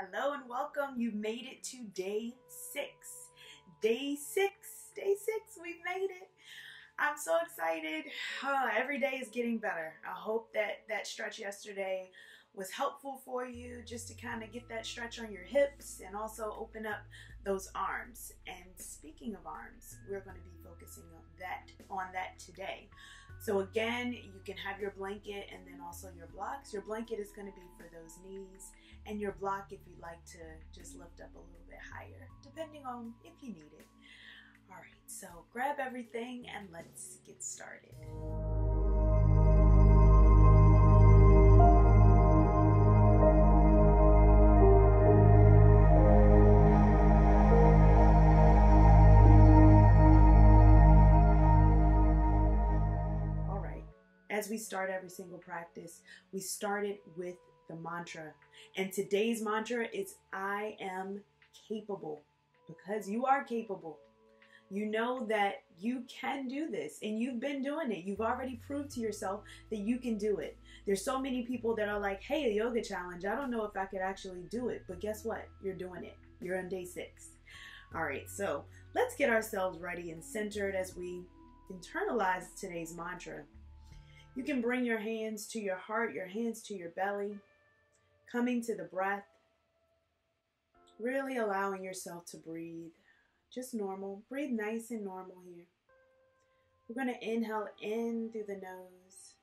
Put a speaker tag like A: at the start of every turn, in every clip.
A: Hello and welcome. You've made it to day 6. Day six, we've made it. I'm so excited. Every day is getting better. I hope that stretch yesterday was helpful for you, just to kind of get that stretch on your hips and also open up those arms. And speaking of arms, we're going to be focusing on that today. So again, you can have your blanket and then also your blocks. Your blanket is going to be for those knees, and your block if you'd like to just lift up a little bit higher, depending on if you need it. All right, so grab everything and let's get started. As we start every single practice, we started with the mantra. And today's mantra is I am capable, because you are capable. You know that you can do this and you've been doing it. You've already proved to yourself that you can do it. There's so many people that are like, hey, a yoga challenge. I don't know if I could actually do it, but guess what? You're doing it. You're on day 6. All right, so let's get ourselves ready and centered as we internalize today's mantra. You can bring your hands to your heart, your hands to your belly, coming to the breath, really allowing yourself to breathe. Just normal. Breathe nice and normal here. We're going to inhale in through the nose.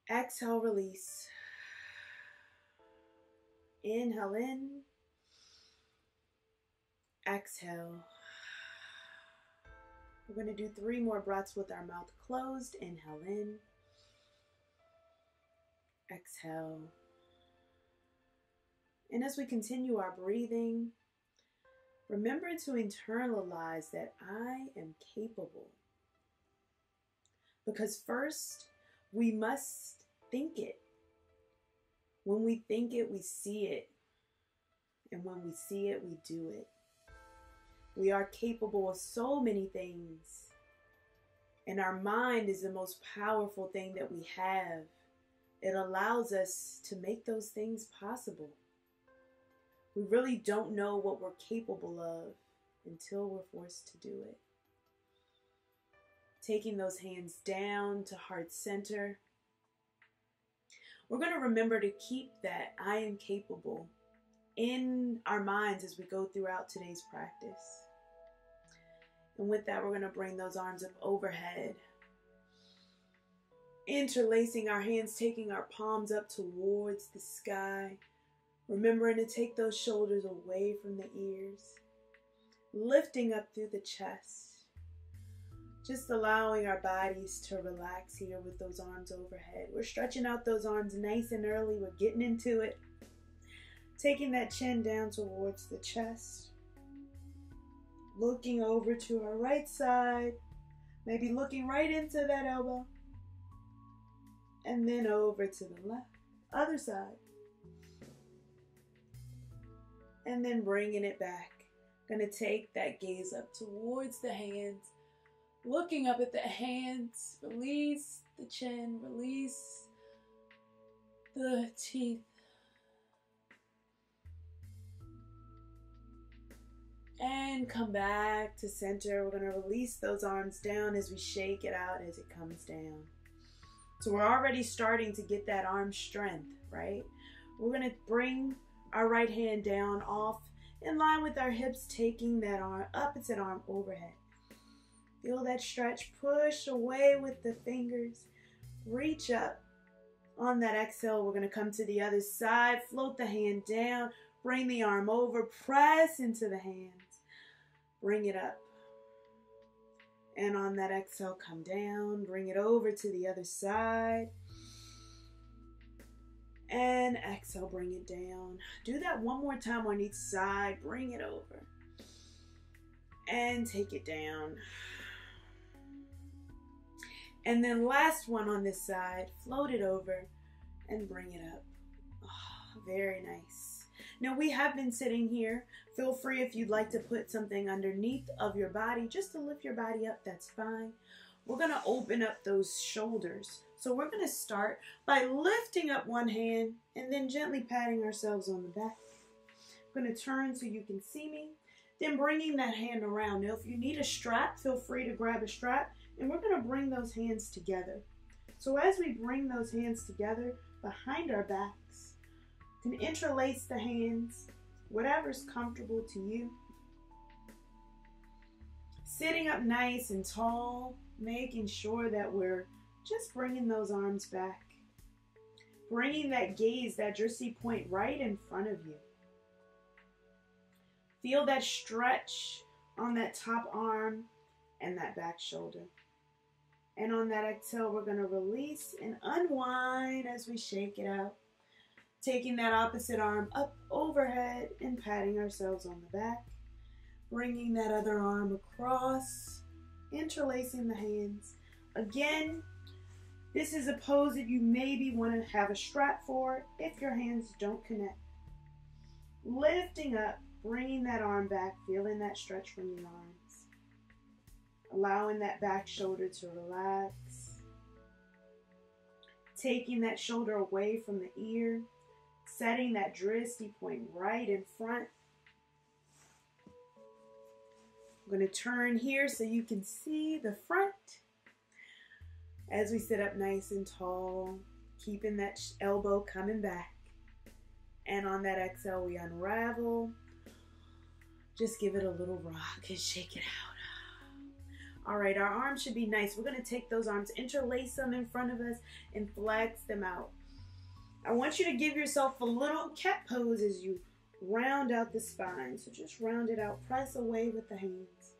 A: Exhale, release. Inhale in. Exhale. We're going to do 3 more breaths with our mouth closed. Inhale in. Exhale. And as we continue our breathing, remember to internalize that I am capable. Because first, we must think it. When we think it, we see it. And when we see it, we do it. We are capable of so many things. And our mind is the most powerful thing that we have. It allows us to make those things possible. We really don't know what we're capable of until we're forced to do it. Taking those hands down to heart center. We're going to remember to keep that I am capable in our minds as we go throughout today's practice. And with that, we're going to bring those arms up overhead. Interlacing our hands, taking our palms up towards the sky. Remembering to take those shoulders away from the ears. Lifting up through the chest. Just allowing our bodies to relax here with those arms overhead. We're stretching out those arms nice and early. We're getting into it. Taking that chin down towards the chest. Looking over to our right side. Maybe looking right into that elbow. And then over to the left. Other side. And then bringing it back. Gonna take that gaze up towards the hands. Looking up at the hands. Release the chin. Release the teeth. And come back to center. We're going to release those arms down as we shake it out as it comes down. So we're already starting to get that arm strength, right? We're going to bring our right hand down off in line with our hips, taking that arm, opposite arm overhead. Feel that stretch. Push away with the fingers. Reach up. On that exhale, we're going to come to the other side. Float the hand down. Bring the arm over. Press into the hands. Bring it up. And on that exhale, come down. Bring it over to the other side. And exhale, bring it down. Do that one more time on each side. Bring it over. And take it down. And then last one on this side. Float it over and bring it up. Oh, very nice. Now we have been sitting here. Feel free if you'd like to put something underneath of your body just to lift your body up, that's fine. We're going to open up those shoulders. So we're going to start by lifting up one hand and then gently patting ourselves on the back. I'm going to turn so you can see me, then bringing that hand around. Now, if you need a strap, feel free to grab a strap, and we're going to bring those hands together. So as we bring those hands together behind our backs, you can interlace the hands, whatever's comfortable to you. Sitting up nice and tall, making sure that we're just bringing those arms back. Bringing that gaze, that drissy point right in front of you. Feel that stretch on that top arm and that back shoulder. And on that exhale, we're going to release and unwind as we shake it out. Taking that opposite arm up overhead and patting ourselves on the back. Bringing that other arm across, interlacing the hands. Again, this is a pose that you maybe want to have a strap for if your hands don't connect. Lifting up, bringing that arm back, feeling that stretch from your arms. Allowing that back shoulder to relax. Taking that shoulder away from the ear. Setting that drissy point right in front. I'm going to turn here so you can see the front. As we sit up nice and tall, keeping that elbow coming back. And on that exhale, we unravel. Just give it a little rock and shake it out. All right, our arms should be nice. We're going to take those arms, interlace them in front of us, and flex them out. I want you to give yourself a little cat pose as you round out the spine. So just round it out. Press away with the hands.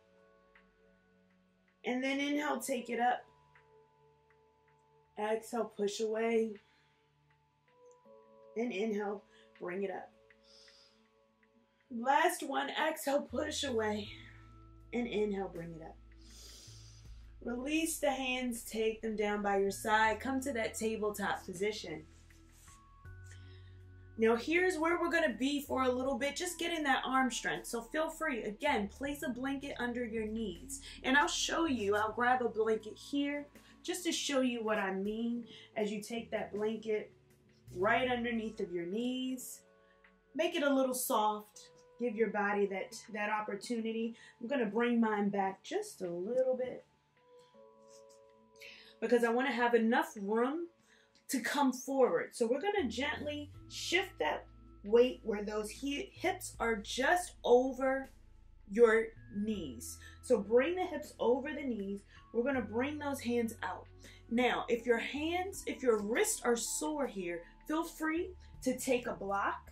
A: And then inhale, take it up. Exhale, push away. And inhale, bring it up. Last one, exhale, push away. And inhale, bring it up. Release the hands, take them down by your side. Come to that tabletop position. Now here's where we're going to be for a little bit, just getting that arm strength. So feel free, again, place a blanket under your knees. And I'll show you, I'll grab a blanket here, just to show you what I mean as you take that blanket right underneath of your knees. Make it a little soft. Give your body that opportunity. I'm going to bring mine back just a little bit because I want to have enough room to come forward. So we're going to gently shift that weight where those hips are just over your knees. So bring the hips over the knees. We're going to bring those hands out. Now, if your wrists are sore here, feel free to take a block.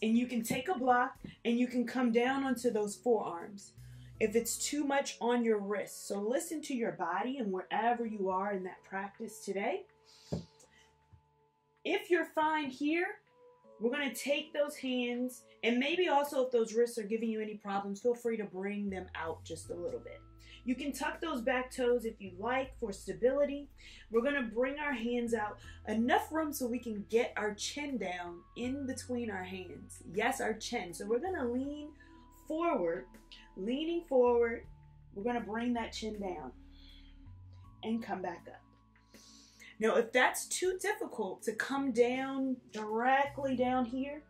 A: And you can take a block and you can come down onto those forearms if it's too much on your wrists. So listen to your body and wherever you are in that practice today. If you're fine here, we're going to take those hands, and maybe also if those wrists are giving you any problems, feel free to bring them out just a little bit. You can tuck those back toes if you like for stability. We're going to bring our hands out enough room so we can get our chin down in between our hands. Yes, our chin. So we're going to lean forward. Leaning forward, we're going to bring that chin down and come back up. Now, if that's too difficult to come down directly down here,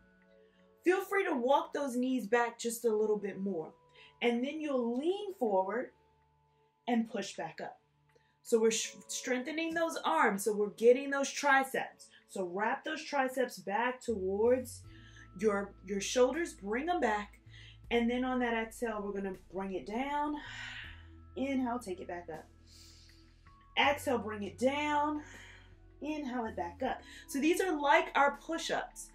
A: feel free to walk those knees back just a little bit more. And then you'll lean forward and push back up. So we're strengthening those arms. So we're getting those triceps. So wrap those triceps back towards your shoulders. Bring them back. And then on that exhale, we're going to bring it down. Inhale, take it back up. Exhale, bring it down. Inhale it back up. So these are like our push-ups.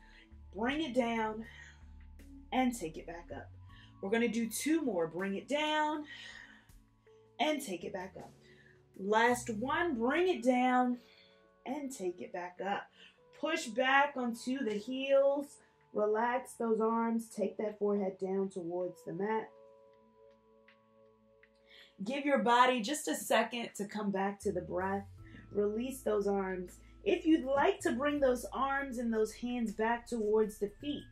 A: Bring it down and take it back up. We're going to do two more. Bring it down and take it back up. Last one, bring it down and take it back up. Push back onto the heels. Relax those arms. Take that forehead down towards the mat. Give your body just a second to come back to the breath. Release those arms. If you'd like to bring those arms and those hands back towards the feet,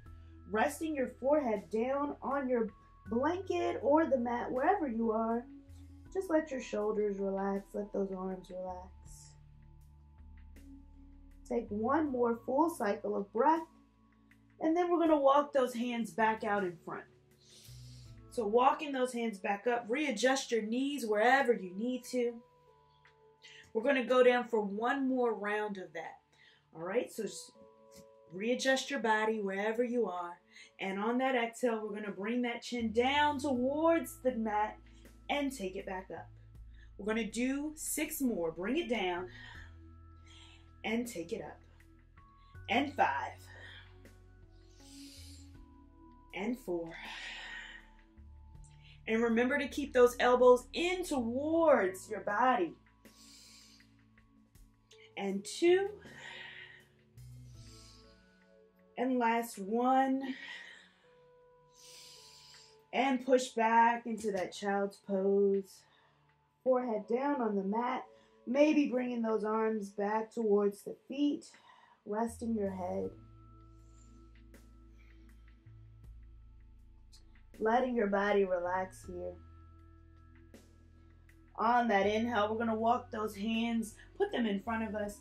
A: resting your forehead down on your blanket or the mat, wherever you are, Just let your shoulders relax. Let those arms relax. Take one more full cycle of breath. And then we're going to walk those hands back out in front. So walking those hands back up, readjust your knees wherever you need to. We're going to go down for one more round of that. All right, so readjust your body wherever you are. And on that exhale, we're going to bring that chin down towards the mat and take it back up. We're going to do 6 more. Bring it down and take it up. And 5. And 4. And remember to keep those elbows in towards your body. And 2. And last 1. And push back into that child's pose. Forehead down on the mat. Maybe bringing those arms back towards the feet. Resting your head. Letting your body relax here. On that inhale, we're going to walk those hands, put them in front of us,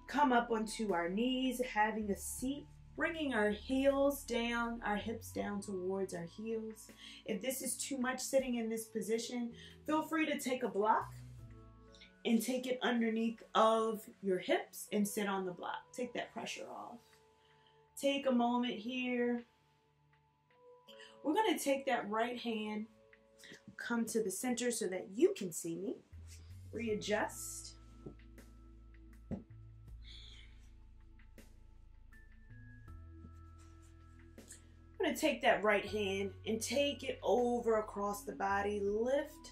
A: come up onto our knees, having a seat, bringing our heels down, our hips down towards our heels. If this is too much sitting in this position, feel free to take a block and take it underneath of your hips and sit on the block. Take that pressure off. Take a moment here. We're going to take that right hand, come to the center so that you can see me. Readjust. I'm going to take that right hand and take it over across the body. Lift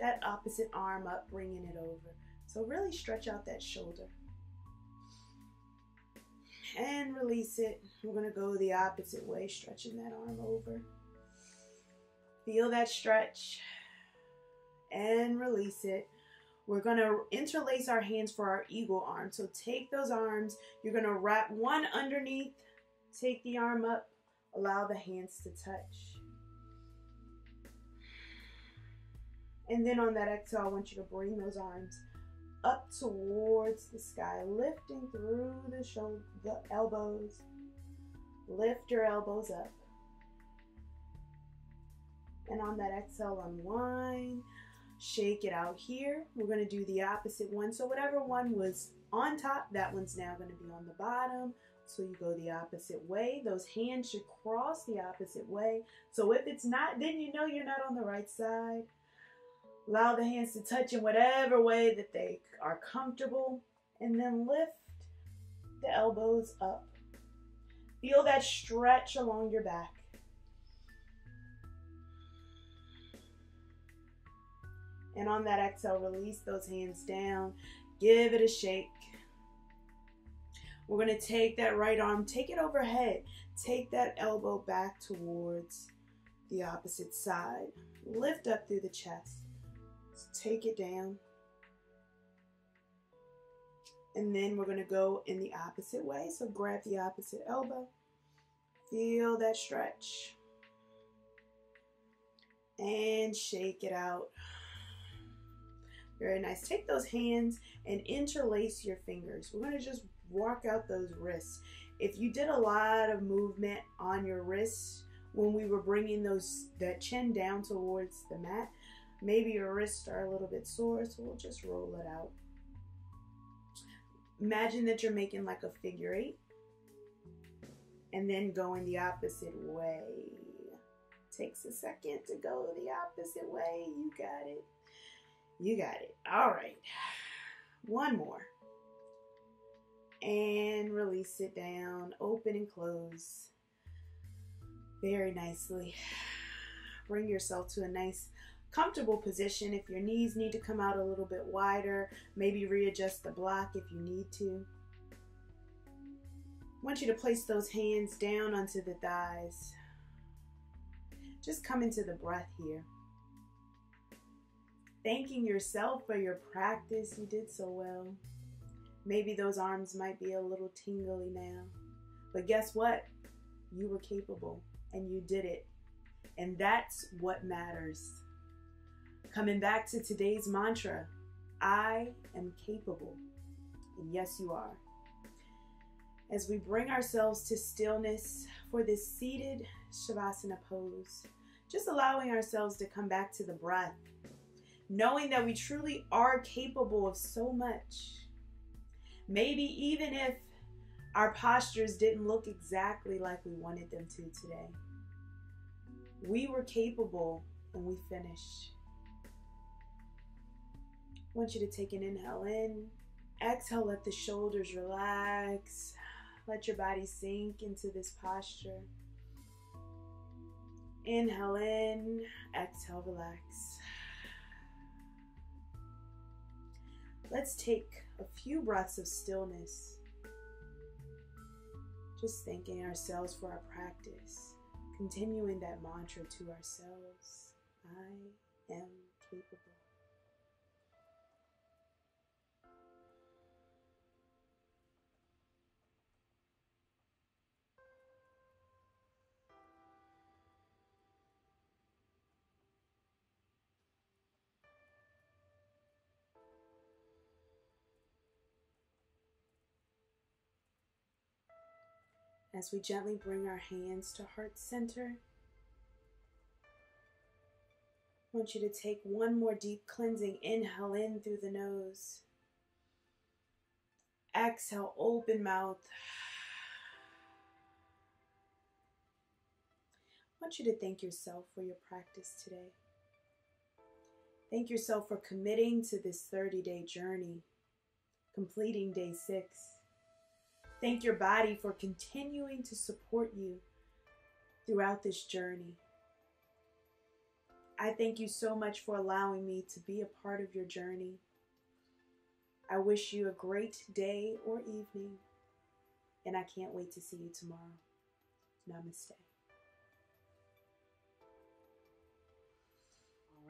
A: that opposite arm up, bringing it over. So really stretch out that shoulder. And release it. We're going to go the opposite way, stretching that arm over. Feel that stretch and release it. We're going to interlace our hands for our eagle arm. So take those arms. You're going to wrap one underneath. Take the arm up. Allow the hands to touch. And then on that exhale, I want you to bring those arms up towards the sky, lifting through the shoulder, the elbows. Lift your elbows up. And on that exhale, unwind. Shake it out here. We're going to do the opposite one. So whatever one was on top, that one's now going to be on the bottom. So you go the opposite way. Those hands should cross the opposite way. So if it's not, then you know you're not on the right side. Allow the hands to touch in whatever way that they are comfortable. And then lift the elbows up. Feel that stretch along your back. And on that exhale, release those hands down. Give it a shake. We're going to take that right arm, take it overhead. Take that elbow back towards the opposite side. Lift up through the chest. Take it down. And then we're going to go in the opposite way. So grab the opposite elbow. Feel that stretch. And shake it out. Very nice. Take those hands and interlace your fingers. We're going to just walk out those wrists. If you did a lot of movement on your wrists when we were bringing that chin down towards the mat, maybe your wrists are a little bit sore, so we'll just roll it out. Imagine that you're making like a figure 8 and then going the opposite way. Takes a second to go the opposite way. You got it. You got it. All right. One more. And release it down. Open and close. Very nicely. Bring yourself to a nice, comfortable position. If your knees need to come out a little bit wider, maybe readjust the block if you need to. I want you to place those hands down onto the thighs. Just come into the breath here. Thanking yourself for your practice. You did so well. Maybe those arms might be a little tingly now. But guess what? You were capable and you did it. And that's what matters. Coming back to today's mantra, I am capable. And yes, you are. As we bring ourselves to stillness for this seated Shavasana pose, just allowing ourselves to come back to the breath, knowing that we truly are capable of so much. Maybe even if our postures didn't look exactly like we wanted them to today, we were capable and we finished. I want you to take an inhale in. Exhale, let the shoulders relax. Let your body sink into this posture. Inhale in, exhale, relax. Let's take a few breaths of stillness. Just thanking ourselves for our practice. Continuing that mantra to ourselves. I am capable. As we gently bring our hands to heart center, I want you to take one more deep cleansing inhale in through the nose. Exhale, open mouth. I want you to thank yourself for your practice today. Thank yourself for committing to this 30-day journey, completing day 6. Thank your body for continuing to support you throughout this journey. I thank you so much for allowing me to be a part of your journey. I wish you a great day or evening, and I can't wait to see you tomorrow. Namaste.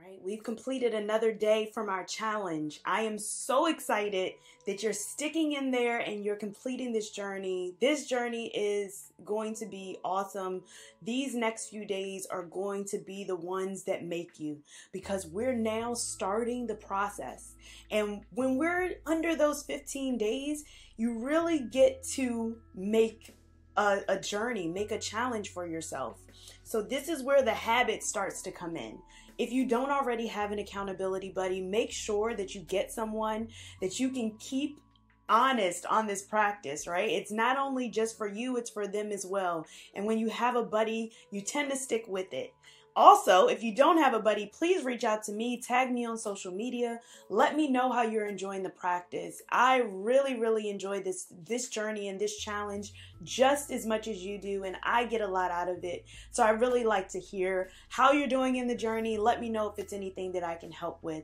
A: All right, we've completed another day from our challenge. I am so excited that you're sticking in there and you're completing this journey. This journey is going to be awesome. These next few days are going to be the ones that make you, because we're now starting the process. And when we're under those 15 days, you really get to make a journey, make a challenge for yourself. So this is where the habit starts to come in. If you don't already have an accountability buddy, make sure that you get someone that you can keep honest on this practice, right? It's not only just for you, it's for them as well. And when you have a buddy, you tend to stick with it. Also, if you don't have a buddy, please reach out to me, tag me on social media. Let me know how you're enjoying the practice. I really enjoy this journey and this challenge just as much as you do, and I get a lot out of it. So I really like to hear how you're doing in the journey. Let me know if it's anything that I can help with.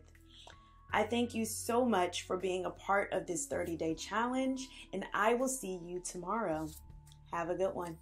A: I thank you so much for being a part of this 30-day challenge, and I will see you tomorrow. Have a good one.